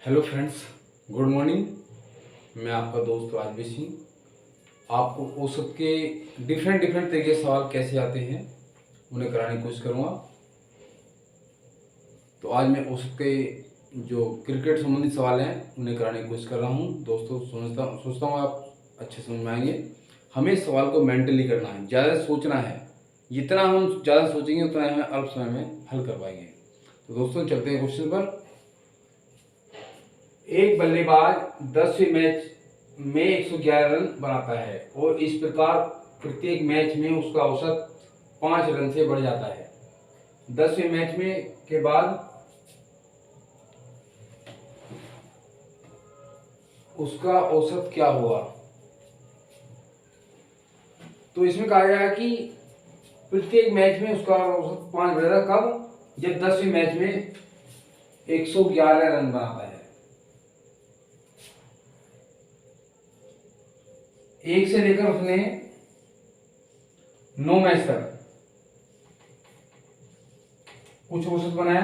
Hello friends, good morning. मैं आपका दोस्त राजवीर सिंह। आपको औसत के डिफरेंट तरीके के सवाल कैसे आते हैं उन्हें कराने की कोशिश करूँगा। तो आज मैं औसत के जो क्रिकेट संबंधित सवाल हैं उन्हें कराने की कोशिश कर रहा हूँ। दोस्तों सोचता हूँ आप अच्छे समझ में आएंगे। हमें इस सवाल को मेंटली करना है, ज़्यादा सोचना है। जितना हम ज़्यादा सोचेंगे उतना हमें अल्प समय में हल कर पाएंगे। तो दोस्तों चलते हैं क्वेश्चन पर। एक बल्लेबाज 10वें मैच में 111 रन बनाता है और इस प्रकार प्रत्येक मैच में उसका औसत 5 रन से बढ़ जाता है। 10वें मैच में के बाद उसका औसत क्या हुआ? तो इसमें कहा गया कि प्रत्येक मैच में उसका औसत 5 बढ़ेगा। कब? जब 10वें मैच में 111 रन बनाता है। एक से लेकर उसने 9 मैच तक कुछ औसत बनाया,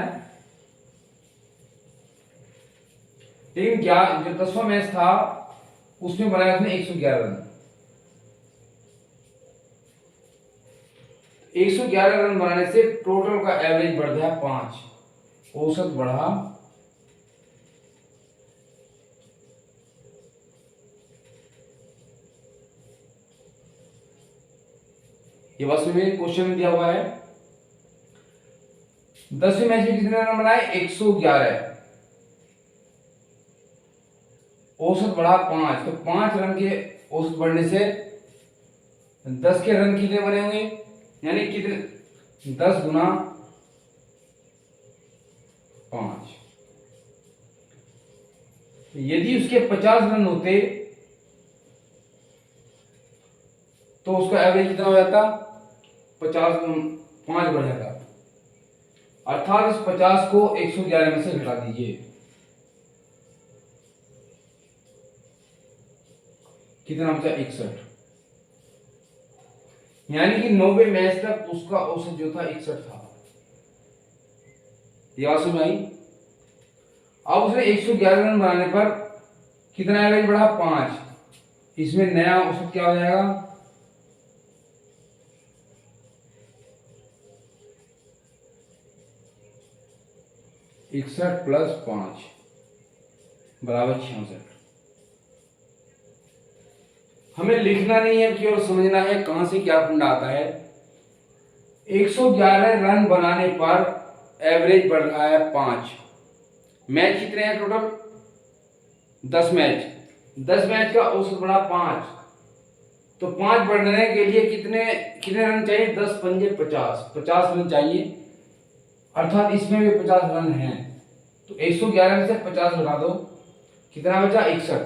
लेकिन जो 10वां मैच था उसमें बनाया उसने 111 रन। 111 रन बनाने से टोटल का एवरेज बढ़ गया 5, औसत बढ़ा 5। ये बस में क्वेश्चन में दिया हुआ है 10वें मैच में कितने रन बनाए? 111, औसत बढ़ा 5। तो 5 रन के औसत बढ़ने से 10 के रन कितने बने होंगे? यानी कितने? 10 गुना 5। यदि उसके 50 रन होते तो उसका एवरेज कितना हो जाता? 50 5 बढ़ जाता। अर्थात इस 50 को 111 में से घटा दीजिए। कितना बचा? 61। यानी कि 90 मैच तक उसका औसत जो था 61 था। ये बात समझ आई? अब उसने 111 रन बनाने पर कितना एवरेज बढ़ा? 5। इसमें नया औसत क्या हो जाएगा? 61 प्लस 5 बराबर 66। हमें लिखना नहीं है, केवल समझना है कहां से क्या फंडा आता है। 111 रन बनाने पर एवरेज बढ़ रहा है 5। मैच कितने हैं टोटल? 10 मैच। 10 मैच का औसत बढ़ा 5। तो 5 बढ़ने के लिए कितने कितने रन चाहिए? 10 पंजे 50, 50 रन चाहिए। अर्थात इसमें भी 50 रन हैं। तो 111 में से 50 घटा दो, कितना बचा? 61।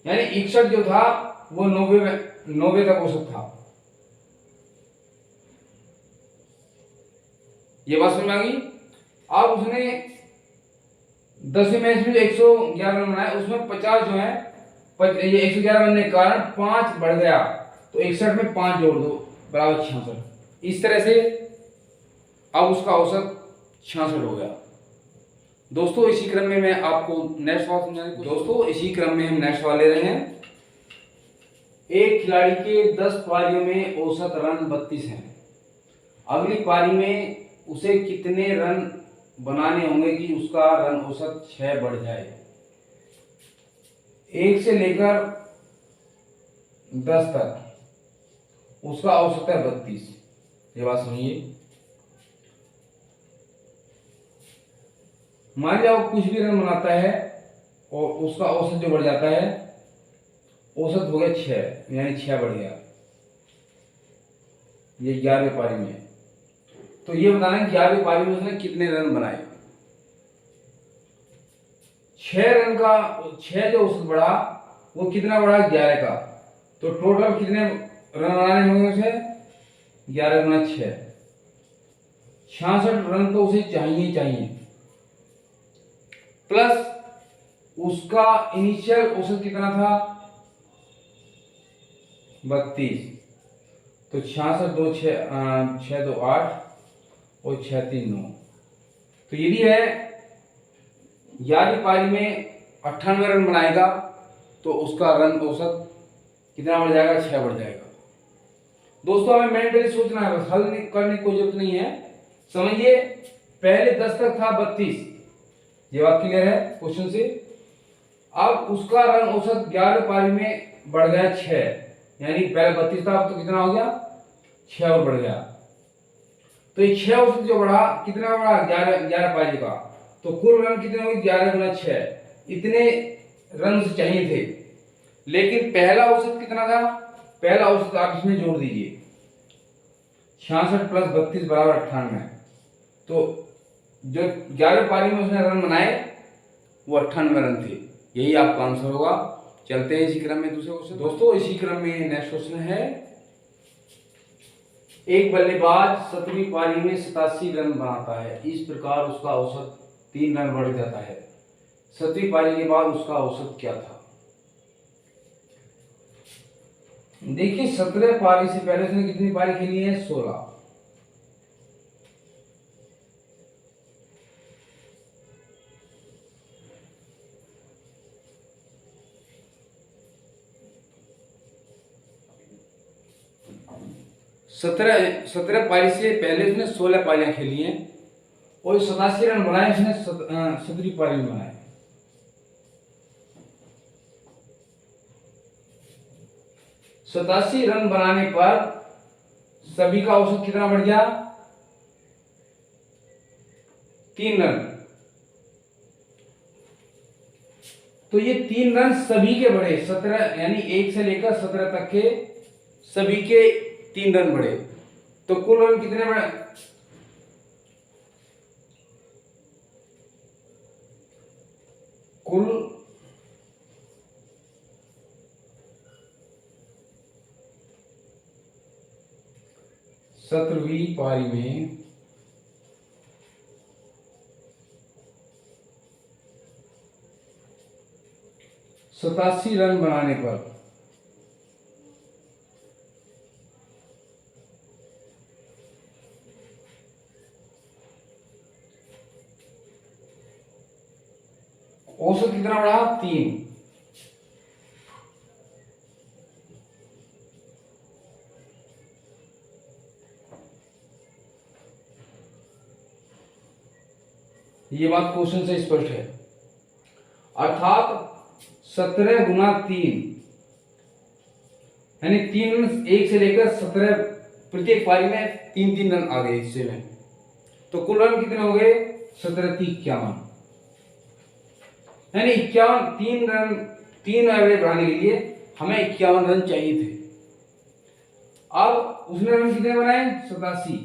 यानी 61 जो था वो 90 तक औसत था। ये बात समझ में आ गई? अब उसने 10वें मैच में जो 111 रन बनाए उसमें 50 जो है, ये 111 बनने के कारण 5 बढ़ गया। तो 61 में 5 जोड़ दो बराबर 66। इस तरह से अब उसका औसत 66 हो गया। दोस्तों इसी क्रम में मैं आपको नेक्स्ट सवाल समझाने को दोस्तों इसी क्रम में हम नेक्स्ट सवाल ले रहे हैं। एक खिलाड़ी के 10 पारियों में औसत रन 32 हैं। अगली पारी में उसे कितने रन बनाने होंगे कि उसका रन औसत 6 बढ़ जाए? 1 से लेकर 10 तक उसका औसत है 32। ये बात सुनिए। मान लिया वो कुछ भी रन बनाता है और उसका औसत जो बढ़ जाता है, औसत हो गया 6, यानी 6 बढ़ गया ये 11वीं पारी में। तो ये बताना है 11वीं पारी में उसने कितने रन बनाए। 6 रन का 6 जो औसत बढ़ा वो कितना बढ़ा? 11 का। तो टोटल कितने रन बनाने होंगे उसे? 11 गुना 6, 66 रन तो उसे चाहिए चाहिए। प्लस उसका इनिशियल औसत कितना था? 32। तो 66 2 6 2 8 और 6 3 9। तो यदि है 11वीं पारी में 98 रन बनाएगा तो उसका रन औसत कितना बढ़ जाएगा, 6 बढ़ जाएगा। दोस्तों हमें मेंटली सोचना है, बस हल करने की कोई जरूरत नहीं है। समझिए, पहले 10 तक था 32, ये बात क्लियर है क्वेश्चन से। अब उसका रन औसत 11वीं पारी में बढ़ गया 6, यानी पहले 32 था, अब तो कितना हो गया, 6 और बढ़ गया। तो ये 6 औसत जो बढ़ा, कितना बढ़ा, 11 पारी का, तो कुल रन कितने हो गए, 11 गुना 6, इतने रन चाहिए थे। लेकिन पहला औसत कितना था, पहला औसत आप इसमें जोड़ दीजिए, 66 प्लस 32 बराबर 98। तो जो 11 पारी में उसने रन बनाए वो 98 रन थे, यही आपका आंसर होगा। चलते हैं इसी क्रम में दूसरे क्वेश्चन। दोस्तों इसी क्रम में नेक्स्ट क्वेश्चन है, एक बल्लेबाज 17वीं पारी में 87 रन बनाता है, इस प्रकार उसका औसत 3 रन बढ़ जाता है, 7वीं पारी के बाद उसका औसत क्या था। देखिए 17 पारी से पहले उसने कितनी पारी खेली है, 16। सत्रह पारी से पहले उसने 16 पारियां खेली हैं और 87 रन बनाए उसने 17वीं पारी में बनाए। सतासी रन बनाने पर सभी का औसत कितना बढ़ गया, 3 रन। तो ये 3 रन सभी के बढ़े, 17 यानी 1 से लेकर 17 तक के सभी के 3 रन बढ़े, तो कुल रन कितने बढ़े, कुल 17वीं पारी में 87 रन बनाने पर औसत कितना बढ़ा, 3। ये बात क्वेश्चन से स्पष्ट है, अर्थात 17 गुना 3 यानी 3 रन, 1 से लेकर 17 प्रत्येक पारी में 3-3 रन आ गए हिस्से में, तो कुल रन कितने हो गए, 17 3 51, यानी 51, 3 रन, 3 एवरेज बढ़ाने के लिए हमें 51 रन चाहिए थे। अब उसने रन कितने बनाए, 87,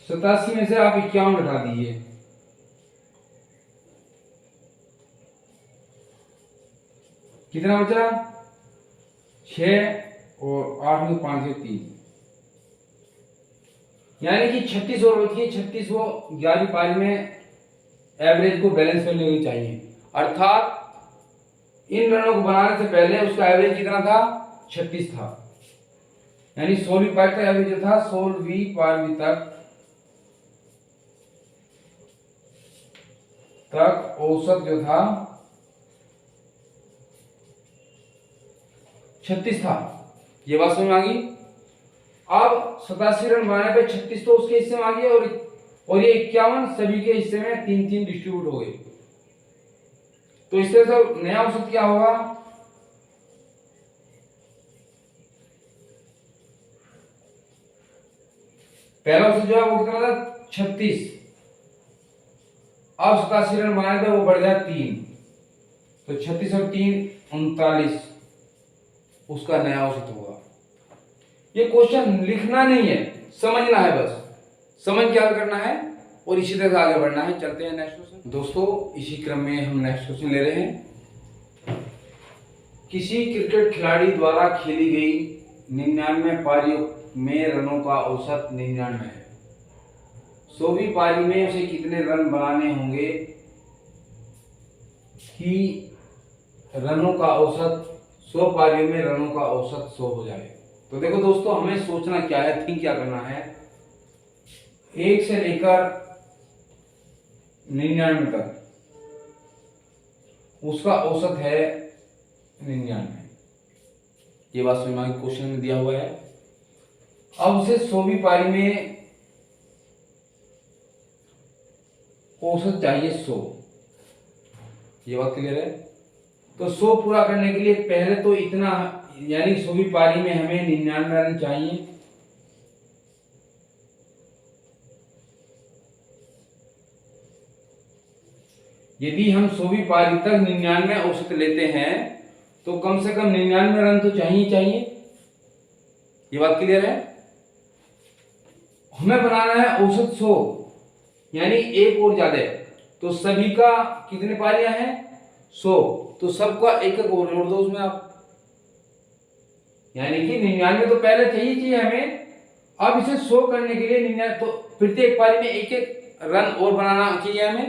87 में से आप 51 घटा दीजिए, कितना बचा, 6 और 8 में 5 से 3, यानी कि 36 और बची है। 36 वो 11वीं पारी में एवरेज को बैलेंस कर लेनी चाहिए, अर्थात इन रनों को बनाने से पहले उसका एवरेज कितना था, 36 था, यानी 16वीं पारी तक एवरेज जो था, 16वीं पारी तक औसत जो था 36 था। ये बात समझ में आ गई। अब 87 रन बनाने पे 36 तो उसके हिस्से में आ गया और ये 51 सभी के हिस्से में 3-3 डिस्ट्रीब्यूट हो गए। तो इस तरह से नया औसत क्या होगा, पहला औसत जो है वो कितना था, 36। अब 87 रन बनाए थे, वो बढ़ गया 3, तो 36 और 3 39 उसका नया औसत होगा। ये क्वेश्चन लिखना नहीं है, समझना है, बस समझ के हल करना है और इसी तरह से आगे बढ़ना है। चलते हैं नेक्स्ट क्वेश्चन। दोस्तों इसी क्रम में हम नेक्स्ट क्वेश्चन ले रहे हैं, किसी क्रिकेट खिलाड़ी द्वारा खेली गई 99 पारियों में रनों का औसत 99 है, 100वीं पारी में उसे कितने रन बनाने होंगे कि रनों का औसत 100 पारियों में रनों का औसत 100 हो जाए। तो देखो दोस्तों, हमें सोचना क्या है, थिंक क्या करना है, 1 से लेकर 99 तक, उसका औसत है 99। ये बात समझ में क्वेश्चन में दिया हुआ है। अब उसे 100वीं पारी में औसत चाहिए 100। ये बात क्लियर है। तो 100 पूरा करने के लिए पहले तो इतना, यानी 100वीं पारी में हमें 99 रन चाहिए। यदि हम 100वीं पारी तक 99 औसत लेते हैं तो कम से कम 99 रन तो चाहिए चाहिए। ये बात क्लियर है। हमें बनाना है औसत 100, यानी एक और ज्यादा। तो सभी का कितने पारियां हैं? 100। तो सबका एक एक और जोड़ दो उसमें आप, यानी कि 99 तो पहले चाहिए हमें। अब इसे 100 करने के लिए 99, तो प्रत्येक पारी में एक एक रन और बनाना चाहिए हमें,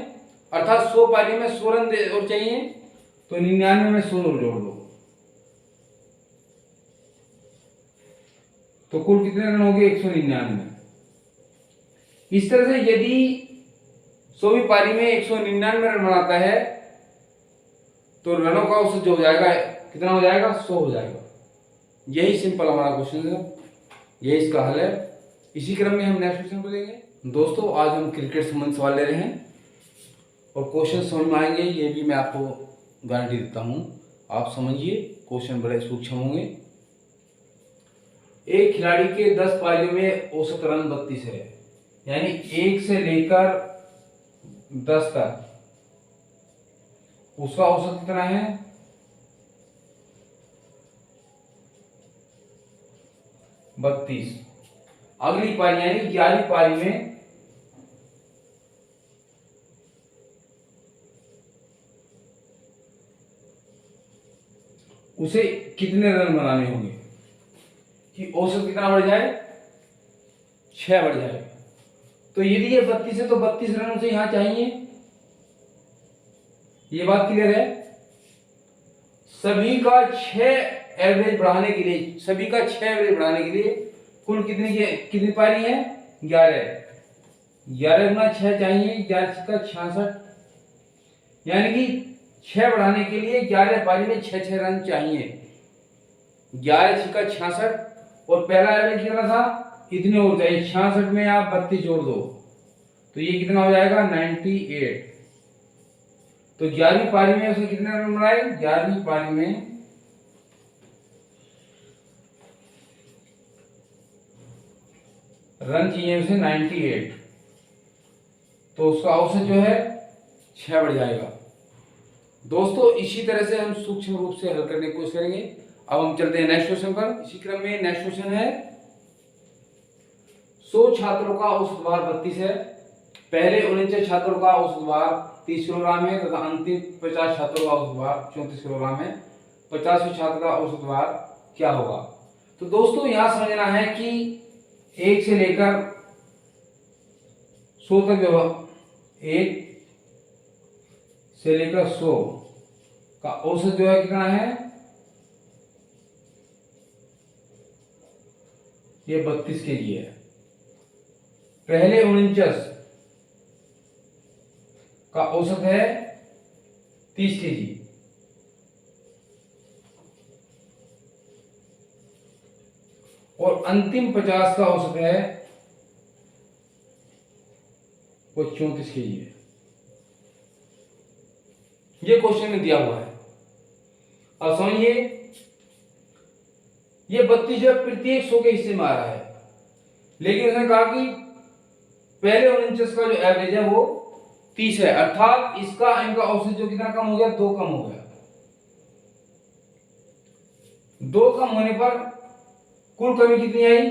अर्थात 100 पारी में 100 रन और चाहिए। तो 99 में 100 और जोड़ दो, तो कुल कितने रन हो गए? 199। इस तरह से यदि 100वीं पारी में 199 रन बनाता है तो रनों का औसत जो हो जाएगा कितना हो जाएगा? 100 हो जाएगा। यही सिंपल हमारा क्वेश्चन है, यही इसका हल है। इसी क्रम में हम नेक्स्ट क्वेश्चन को देंगे। दोस्तों आज हम क्रिकेट संबंधी सवाल ले रहे हैं और क्वेश्चन समझ में आएंगे, ये भी मैं आपको गारंटी देता हूं। आप समझिए, क्वेश्चन बड़े सूक्ष्म होंगे। एक खिलाड़ी के 10 पारियों में औसत रन 32 है, यानी 1 से लेकर 10 तक उसका औसत कितना है? 32। अगली पारी यानी 11वीं पारी में उसे कितने रन बनाने होंगे कि औसत कितना बढ़ जाए? 6 बढ़ जाए। तो यदि ये 32 है तो 32 रन उसे यहां चाहिए। ये बात क्लियर है। सभी का 6 एवरेज बढ़ाने के लिए, सभी का 6 एवरेज बढ़ाने के लिए कुल कितनी पारी है? 11। 11 गुना 6 चाहिए, 11 का 66, यानी कि 6 बढ़ाने के लिए 11 पारी में 6 रन चाहिए। 11 का 66 और पहला एवरेज कितना था? इतने और चाहिए। 66 में आप 32 जोड़ दो तो ये कितना हो जाएगा? 98। तो 11वीं पारी में उसने कितने रन बनाए? 11वीं पारी में रन चाहिए उसे 98, तो उसका औसत जो है 6 बढ़ जाएगा। दोस्तों इसी तरह से हम सूक्ष्म रूप से हल करने की कोशिश करेंगे। अब हम चलते हैं नेक्स्ट क्वेश्चन पर। इसी क्रम में नेक्स्ट क्वेश्चन है, 100 छात्रों का औसत भार 32 है। पहले 49 छात्रों का औसत भार 30 किलोग्राम है तथा अंतिम 50 छात्रों का औसत भार 34 किलोग्राम है। 50वें छात्र का औसत भार क्या होगा? तो दोस्तों यहां समझना है कि 1 से लेकर 100 तक, जो 1 से लेकर 100 का औसत जो है कितना है? ये 32 केजी है। पहले 49 का औसत है 30 केजी। और अंतिम 50 का औसत है वो 34 केजी है। ये क्वेश्चन में दिया हुआ है। अब समझिए, ये 32 जो प्रत्येक 100 के हिस्से में आ रहा है, लेकिन उसने कहा कि पहले 49 का जो एवरेज है वो 30 है, अर्थात इसका इनका औसत जो कितना कम हो गया? 2 कम हो गया। 2 कम होने पर कुल कमी कितनी आई?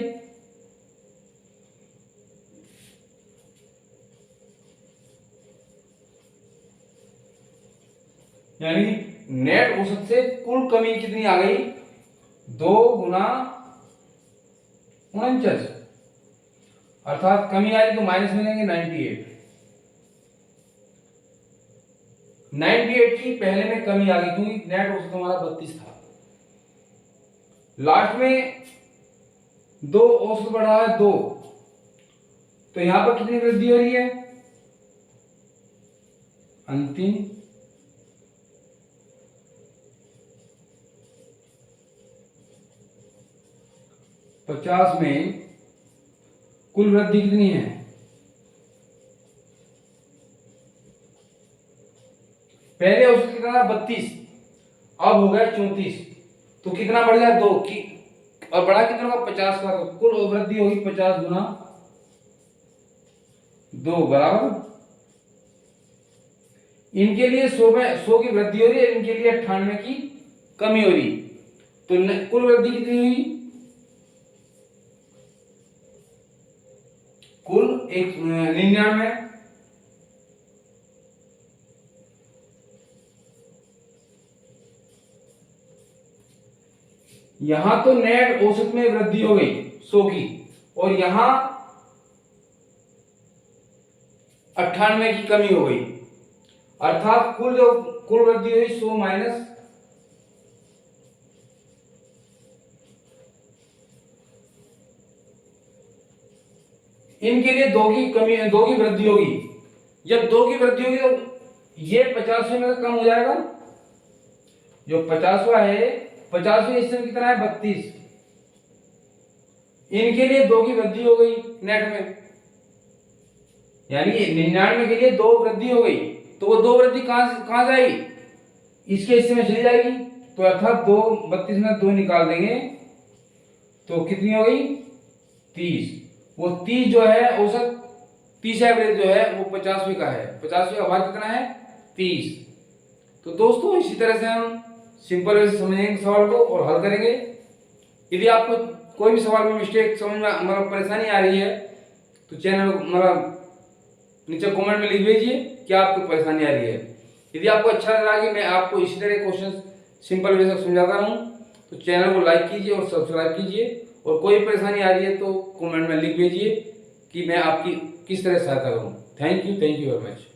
यानी नेट औसत से कुल कमी कितनी आ गई? 2 गुना 49, अर्थात कमी आई तो माइनस मिलेंगे 98। 98 की पहले में कमी आ गई क्योंकि नेट औसत हमारा 32 था। लास्ट में 2 औसत बढ़ा है 2, तो यहां पर कितनी वृद्धि हो रही है? अंतिम पचास में कुल वृद्धि कितनी है? पहले औसत कितना था? 32, अब हो गया 34, तो कितना बढ़ गया? 2 की, और बढ़ा कितना होगा? 50 का, तो कुल वृद्धि होगी 50 गुना 2 बराबर, इनके लिए 100 की वृद्धि हो रही है, इनके लिए 98 की कमी हो रही, तो कुल वृद्धि कितनी हुई? कुल 99। यहां तो नेट औसत में वृद्धि हो गई 100 की, और यहां 98 की कमी हो गई, अर्थात कुल वृद्धि हुई 100 माइनस 100। इनके लिए 2 की कमी, 2 की वृद्धि होगी। जब 2 की वृद्धि होगी तो ये 50वें में कम हो जाएगा, जो 50वां है, 50वें हिस्से में कितना है? 32, इनके लिए 2 की वृद्धि हो गई नेट में, यानी 99 के लिए 2 वृद्धि हो गई, तो वो 2 वृद्धि कहां जाएगी? इसके हिस्से में चली जाएगी, तो अर्थात 2, 32 में 2 निकाल देंगे तो कितनी हो गई? 30। वो 30 जो है औसत, 30 एवरेज जो है वो 50वें का है, 50वें का भाग कितना है? 30। तो दोस्तों इसी तरह से हम सिंपल वे से समझेंगे सवाल को और हल करेंगे। यदि आपको कोई भी सवाल में मिस्टेक समझ में मतलब परेशानी आ रही है तो चैनल मतलब नीचे कमेंट में लिख भेजिए कि आपको परेशानी आ रही है। यदि आपको अच्छा लग रहा है कि मैं आपको इसी तरह क्वेश्चन सिंपल वे से समझाता रहूं तो चैनल को लाइक कीजिए और सब्सक्राइब कीजिए, और कोई परेशानी आ रही है तो कमेंट में लिख भेजिए कि मैं आपकी किस तरह सहायता करूं। Thank you very much.